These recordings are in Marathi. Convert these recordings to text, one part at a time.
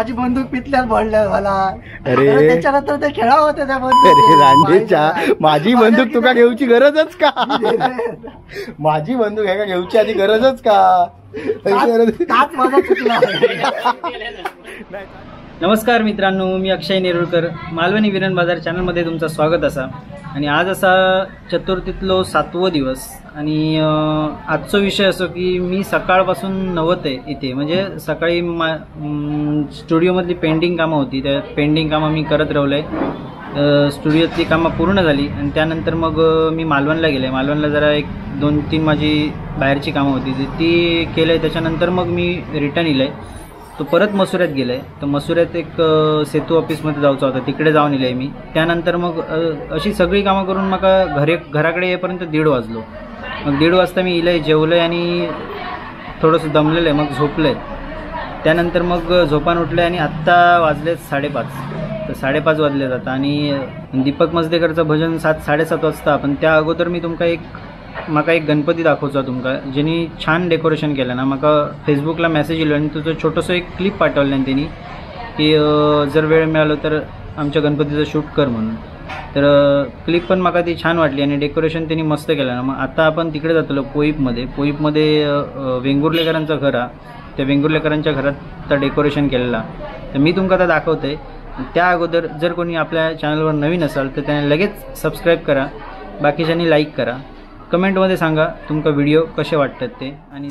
माझी बंदूक पितल्यात बोलल्या मला. अरे त्याच्यानंतर ते खेळा होते त्या अरे रांडेच्या माझी बंदूक तुका घेऊची गरजच का? माझी बंदूक ह्या घेऊची आधी गरजच का? माझा चुकला. नमस्कार मित्रांनो, मी अक्षय नेरुळकर. मालवणी विरण बाजार चॅनलमध्ये तुमचं स्वागत असा. आणि आज असा चतुर्थीतलो 7वो दिवस आणि आजचा विषय असो की मी सकाळपासून नवत आहे इथे. म्हणजे सकाळी स्टुडिओमधली पेंडिंग कामं होती, त्या पेंडिंग कामं मी करत राहिलोय. स्टुडिओतली कामं पूर्ण झाली आणि त्यानंतर मग मी मालवणला गेले. मालवणला जरा 1-2-3 माझी बाहेरची कामं होती ती केलं. त्याच्यानंतर मग मी रिटर्न इलं आहे. तो परत मसुऱ्यात गेलं आहे. तर मसुऱ्यात एक सेतू ऑफिसमध्ये जायचं होतं, तिकडे जाऊन इलं आहे मी. त्यानंतर मग अशी सगळी कामं करून मग घराकडे येईपर्यंत 1:30 वाजलो. मग 1:30 वाजता मी इलं आहे, जेवलं आहे आणि थोडंसं दमलेलं आहे, मग झोपलं आहे. त्यानंतर मग झोपान उठलं आणि आत्ता वाजले 5:30. तर 5:30 वाजले जातात आणि दीपक मजदेकरचं भजन 7-7:30 वाजता. पण त्या अगोदर मी माका एक गणपती दाखवचा तुमका, ज्यांनी छान डेकोरेशन केलं ना. माका फेसबुकला मेसेज येलो आणि तुझं छोटंसं एक क्लिप पाठवलं त्यांनी की जर वेळ मिळालो तर आमच्या गणपतीचं शूट कर म्हणून. तर क्लिप पण माका ती छान वाटली आणि डेकोरेशन त्यांनी मस्त केलं ना. मग आता आपण तिकडे जातलो पोईपमध्ये वेंगुर्लेकरांचं घर आहे. त्या वेंगुर्लेकरांच्या घरात तर डेकोरेशन केलेला. तर मी तुमका आता दाखवतोय. त्या अगोदर जर कोणी आपल्या चॅनलवर नवीन असाल तर त्याने लगेच सबस्क्राईब करा, बाकीच्यांनी लाईक करा, कमेंटमध्ये सांगा तुमका व्हिडिओ कसे वाटतात ते. आणि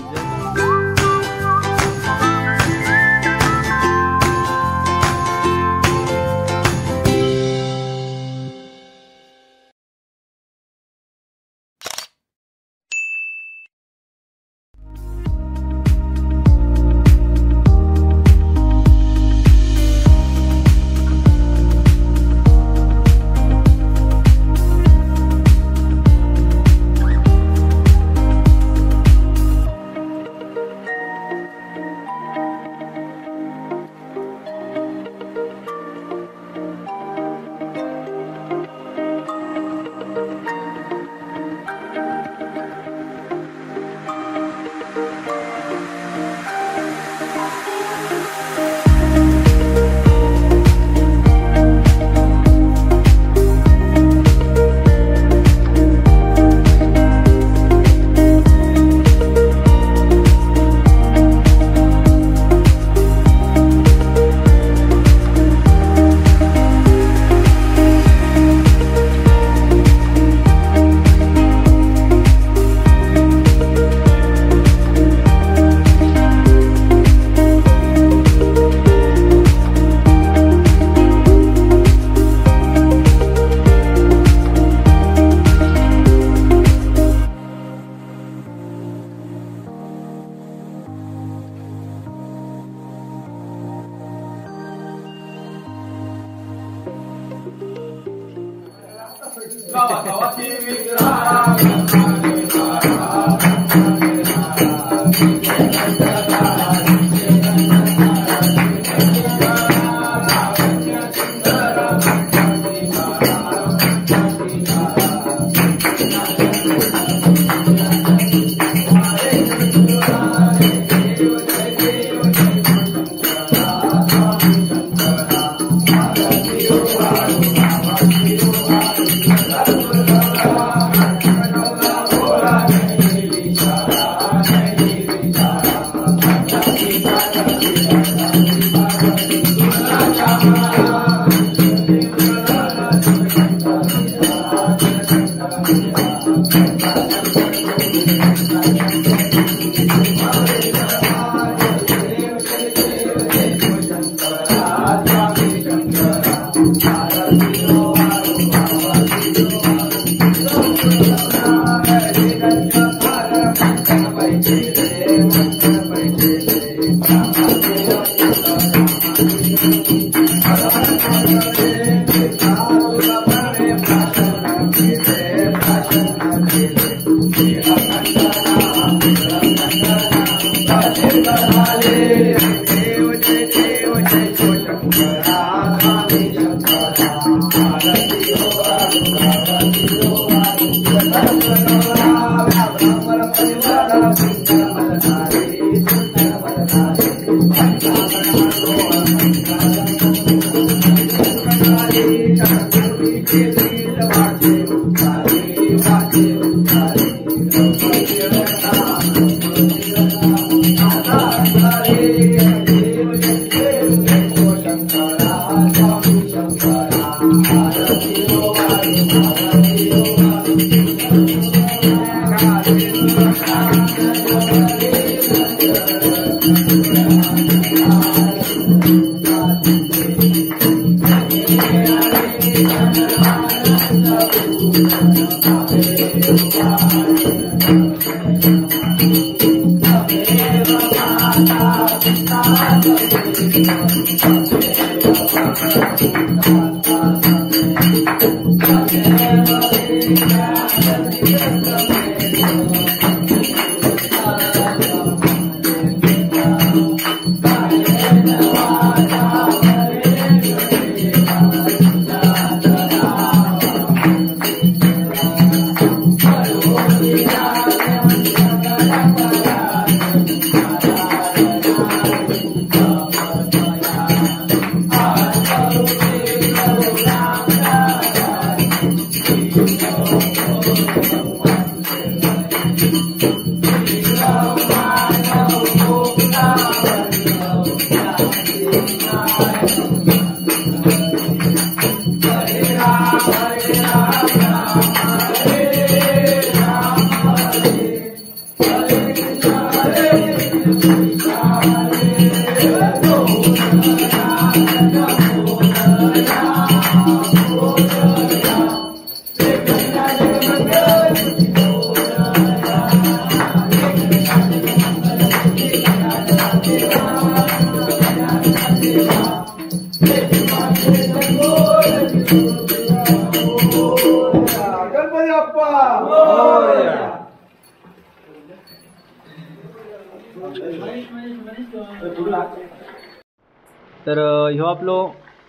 तर ह्यो आपलो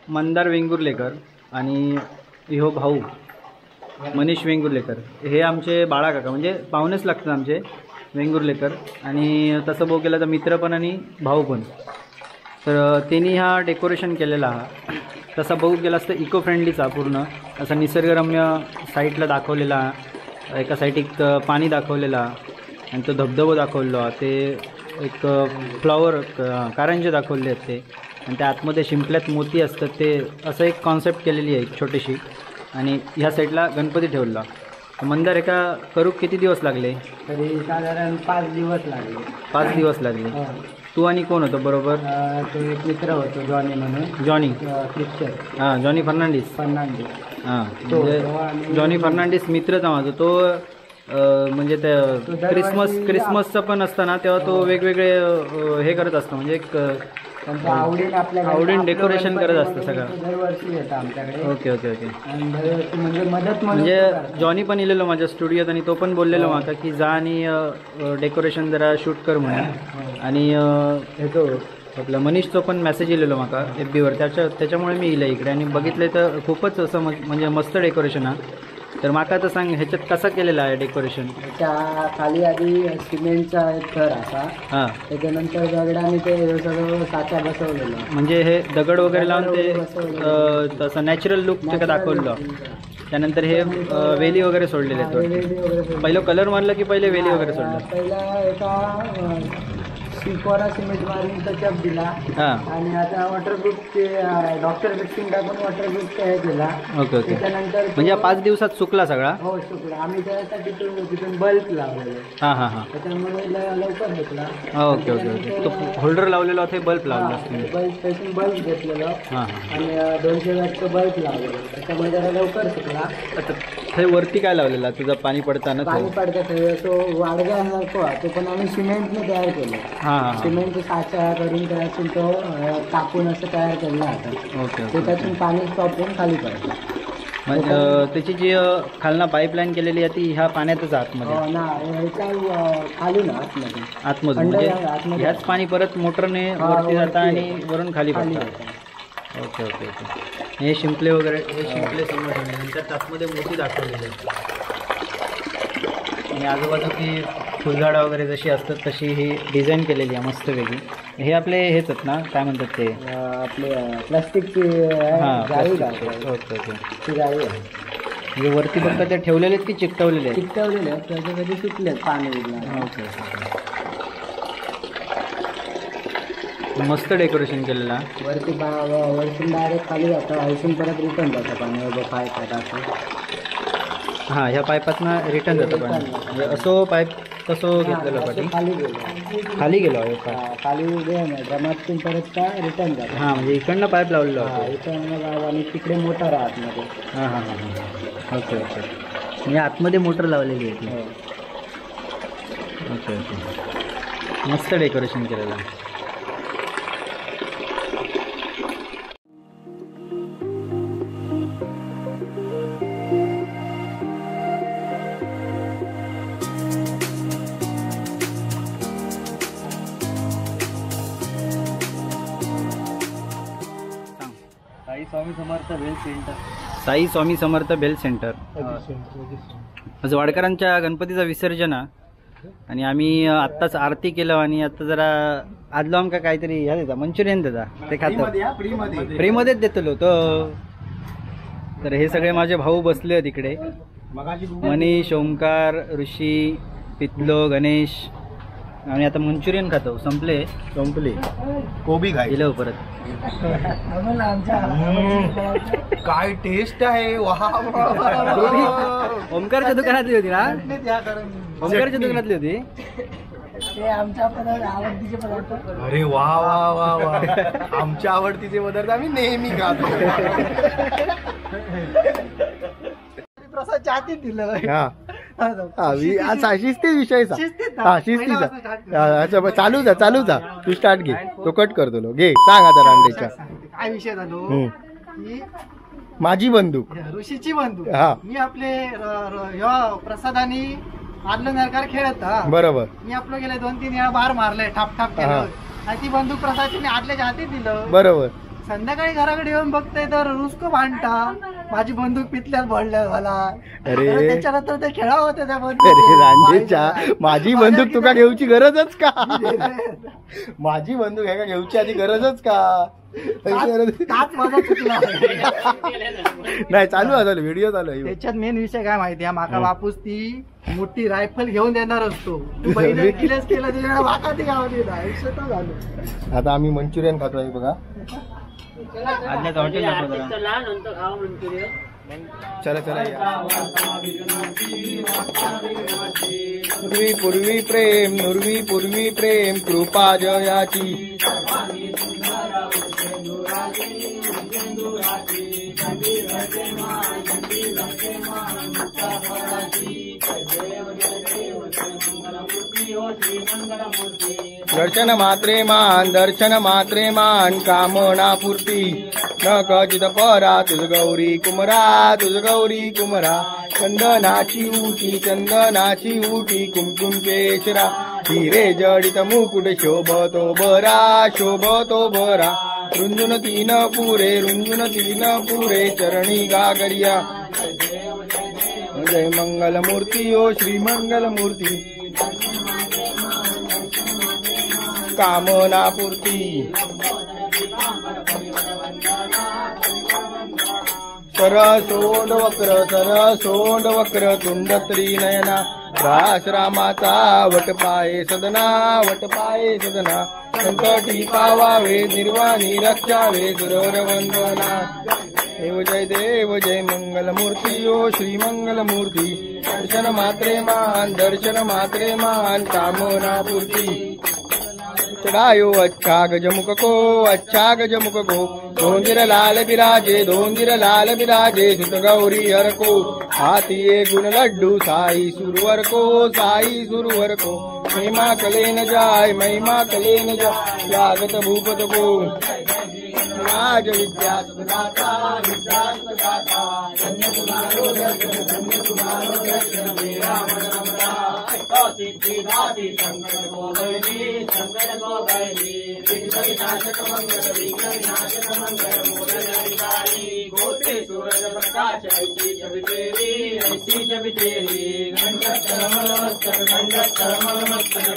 मंदार वेंगुर्लेकर आणि ह्यो भाऊ मनीष वेंगुर्लेकर हे आमचे बाळा काका म्हणजे पाहुणेच लागतात आमचे वेंगुर्लेकर आणि तसं बघू केलं तर मित्र पण आणि भाऊ पण. तर त्यांनी हा डेकोरेशन केलेला हा तसा बघू गेला असतं इको फ्रेंडलीचा पूर्ण असा निसर्गरम्य साईडला दाखवलेला एका साईड पाणी दाखवलेला आणि तो धबधबा दाखवलेला ते एक फ्लॉवर कारंजे दाखवले आहेत ते आणि त्या आतमध्ये शिंपल्यात मोती असतात ते असं एक कॉन्सेप्ट केलेली आहे एक छोटीशी आणि ह्या साईडला गणपती ठेवला. मंदार एका करूक किती दिवस लागले? तरी साधारण 5 दिवस लागले. 5 दिवस लागले. तू आणि कोण होतं बरोबर? तो एक मित्र होतो जॉनी म्हणून. Johnny Christian. हां जॉनी फर्नांडिस. हां म्हणजे जॉनी फर्नांडिस मित्रच माझा तो म्हणजे त्या क्रिसमसचं पण असताना तेव्हा तो वेगवेगळे हे करत असतो म्हणजे एक आवडीन डेकोरेशन करत असतं सगळं दरवर्षी येतं आमच्याकडे. Okay okay okay. म्हणजे मदत म्हणजे जॉनी पण इलेलो माझ्या स्टुडिओत आणि तो पण बोललेलो माका की जा आणि डेकोरेशन जरा शूट कर म्हणून आणि ह्याचो आपला मनीषचं पण मेसेज इलेलो माका FB वर त्याच्यामुळे मी इलं इकडे आणि बघितलं तर खूपच असं म्हणजे मस्त डेकोरेशन हा. तर माका तर सांग ह्याच्यात कसा केलेला आहे डेकोरेशन? त्या खाली आधी सिमेंटचा एक थर असा हां त्याच्यानंतर दगडाने ते सगळं साचा बसवलेलं म्हणजे हे दगड वगैरे लावून ते तसं नॅचरल लुक ते दाखवलं. त्यानंतर हे वेली वगैरे सोडलेले आहेत. पहिलं कलर मारलं की पहिले वेली वगैरे सोडलं? पहिला एका सिकोरा सिमेंट मारून टचअप दिला आणि आता वॉटरप्रूफचे डॉक्टर मिक्सिंग टाकून वॉटरप्रूफ तयार केला. Okay okay. त्याच्यानंतर म्हणजे 5 दिवसात सुकला सगळा? हो सुकला. आम्ही त्यासाठी तिथून बल्ब लावलेले. हां हां हां. त्याच्यामुळे लवकर सुकला. Okay okay okay. तो होल्डर लावलेला होता बल्ब लावला बल्ब त्यातून बल्ब घेतलेलं हां आणि 200 वॅटचं बल्ब लावलेलं त्याच्यामुळे जरा लवकर सुकला. आता हे वरती काय लावलेला तुझं पाणी पडताना? पाणी पडतं तो वाडग्यासारखं तो पण आम्ही सिमेंटने तयार केलं. हां सिमेंट साचा करून त्यातून तो टाकून असं तयार केलं आता. ओके. त्यातून पाणी स्टॉप खाली पडतं. म्हणजे त्याची जी खालना पाईपलाईन केलेली आहे ती ह्या पाण्यातच आतमध्ये ना खाली ना आतमधून म्हणजे ह्याच पाणी परत मोटरने वरती जातं आणि वरून खाली पडतं. Okay okay okay. हे शिंपले वगैरे हे शिंपले समोर नंतर आतमध्ये मोठी दाखवलेली आहे आणि आजूबाजू ती फुलझाडं वगैरे जशी असतात तशी ही डिझाईन केलेली आहे मस्त वेगळी. हे आपले हेच आहेत ना काय म्हणतात ते आपले प्लास्टिकची जाळी. Okay okay. ती जाळी आहे म्हणजे वरती फक्त ते ठेवलेले आहेत की चिकटवलेले आहेत? चिकटवलेले आहेत त्याच्यासाठी सुटले पाणी. Okay okay. मस्त डेकोरेशन केलेलं आहे. वरतून डायरेक्ट खाली जातं हळसून परत रिटर्न जातं पाणी पाईप असं. हां ह्या पाईपातनं रिटर्न जातं पाणी म्हणजे असो पाईप तसं घेतलेलं पाठी खाली गेलो आहे खाली ड्रमातून परत का रिटर्न जातं. हां म्हणजे इकडनं पाईप लावलेलं होतं इकडनं आणि तिकडे मोटर आतमध्ये. हां हां हां. Okay okay. म्हणजे आतमध्ये मोटर लावलेली आहे ती. ओके ओके, मस्त डेकोरेशन केलेलं आहे. साई स्वामी समर्थ वेल centre. Sai Swami Samarth bell centre. आज वाडकरांच्या गणपतीचा विसर्जन आहे आणि आम्ही आत्ताच आरती केलं आणि आता जरा आदलो आमका काहीतरी ह्या देता मंचुरियन देता ते खातो फ्रीमध्येच देतलो तो. तर हे सगळे माझे भाऊ बसले आहेत इकडे, मनीष, ओमकार, ऋषी, पितलो, गणेश. आणि आता मंचुरियन खातो. संपले कोबी खाई दिलं परत. काय टेस्ट आहे. ओमकारच्या दुकानातली होती ना? ओमकारच्या दुकानातली होती. ते आमच्या आवडतीचे पदार्थ. अरे वा वा वा वा, आमच्या आवडतीचे पदार्थ आम्ही नेहमी खातो. प्रसाद चाहती दिलं. शिस्ती विषयचा. हा शिस्तीचा. चालू जा तू स्टार्ट घे, तो कट करतो. घे सांग आता रांडेच्या काय विषय झालो की माझी बंदूक ऋषीची बंदूक. हा. मी आपले प्रसादानी आदलं नरकार खेळत. बरोबर. मी आपलं गेले 2-3 वेळा बार मारले, ठाप केलं आणि ती बंदूक प्रसादची आदल्याच्या हाती दिलं. बरोबर. संध्याकाळी घराकडे येऊन बघते तर रुसको भांडता, माझी बंदूक पितल्यात भरल्या मला. अरे त्याच्यानंतर ते खेळा होते त्या अरे रांडेच्या, माझी बंदूक तुका घेऊची गरजच का? माझी बंदूक ह्या घेऊची आधी गरजच का? माझा चुकला. नाही चालू आहे व्हिडिओ चालू आहे. त्याच्यात मेन विषय काय माहिती आहे माका, बापूस ती मोठी रायफल घेऊन देणार असतो. केलं त्याच्या वाका ती गावली नाही झालं. आता आम्ही मंचुरियन खातोय बघा. आदल्याचं हॉटेल दाखव जरा. चला पूर्वी प्रेम नुर्वी पूर्वी प्रेम कृपा जयाची. दर्शन मात्रे मान कामना पूर्ती न कचित परा तुझ गौरी कुमरा. चंदनाची उटी कुमकुम केशरा हिरे जडित मुकुट शोभतो बरा. रुंजून तीन पुरे चरणी गागरिया. जय मंगल मूर्ती ओ श्री मंगल मूर्ती कामना पूर्ती. सरसोंड वक्र तुंड त्रिनयना. रामाचा वटपाये सदना. संकटी पावावे निर्वाणी रक्षावे सुरवर वंदना. देव जय मंगल मूर्ती ओ श्री मंगल मूर्ती. दर्शन मात्रे मान कामना पूर्ती. चढ़ायो अच्छा गजमुख को धोंदिर लाल बिराजे सुत गौरी हर को. हाथिये गुण लड्डू साई सुरवर को महिमा कलेन जाय लागत भूपत को. राज विद्या सुखदाता सूरज प्रकाश ऐसी जब तेरी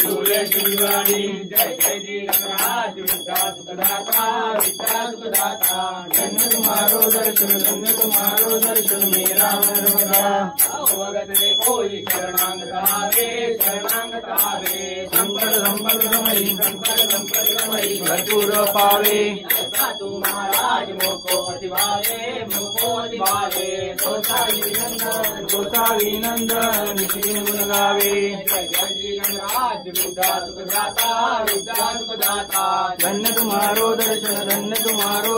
भूले शिवानी. जय जी गणराज विद्या सुखदाता धन्य तुम्हारो दर्शन मेरा नर्मदा. भगत रे कोई शरणांग कहावे संपद भरपूर पावे. तू महाराज मोको दिवाले गोसावी नंदन गुण गावे. जय जी गणराज विद्या सुखदाता धन्य तुम्हारो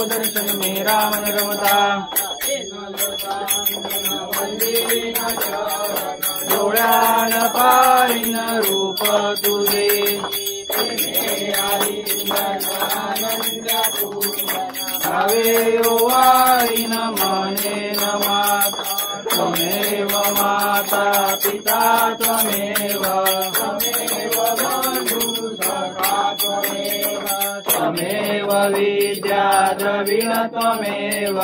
दर्शन मेरा मन रमता. डोळ्यान पाहिन रूप तुझे हवे वारीन मनेन माता त्वमेव माता पिता त्वमेव त्वमेव विद्या द्रविण त्वमेव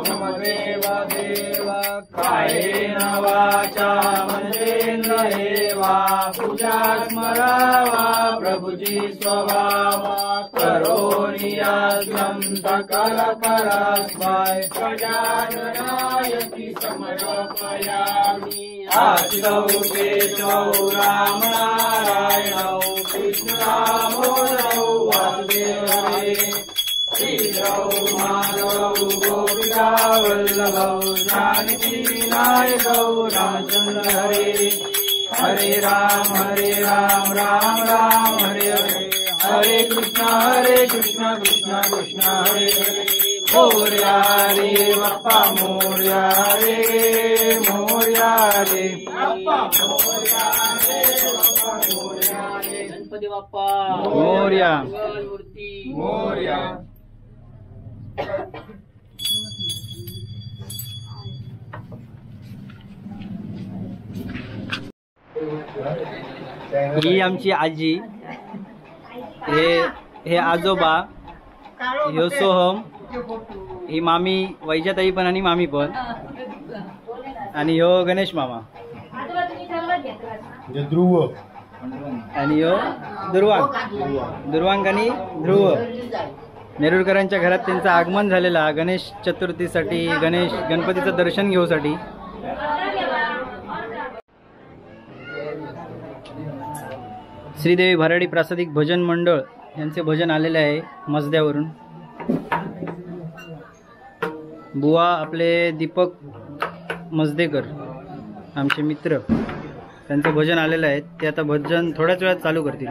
मम देव देव कायेन वाचा मनसेन्द्रियेवा पूजा स्मरावा प्रभुजी स्वभावा करोमि यज्ञं सकल परस्मै गजाननायति समर्पयामि आदितौ केशवौ राम नारायणौ कृष्णदामोदरौ वासुदेवरे श्रीधरौ माधवौ गोपिका वल्लभौ जानकी नायकौ रामचन्द्र हरे हरे राम राम राम हरे हरे हरे कृष्ण कृष्ण कृष्ण हरे हरे मोरया रे बाप्पा मोरया रे मोरया रे बाप्पा मोरया रे बाप्पा मोरया रे गणपती बाप्पा मोरया मोरया ही आमची आजी, हे आजोबा, ह्यो सोहम, ही मामी वैजाताई पण आणि मामी पण, आणि ह्यो गणेश मामा ध्रुव आणि ह्यो दुर्वांक आणि ध्रुव. नेरुरकरांच्या घरात त्यांचं आगमन झालेला गणेश चतुर्थीसाठी, गणपतीचं दर्शन घेऊसाठी. श्रीदेवी भराडी प्रासादिक भजन मंडळ यांचे भजन आलेले आहे मजद्यावरून. बुवा आपले दीपक मजदेकर आमचे मित्र, त्यांचं भजन आलेलं आहे. ते आता भजन थोड्याच वेळात चालू करतील.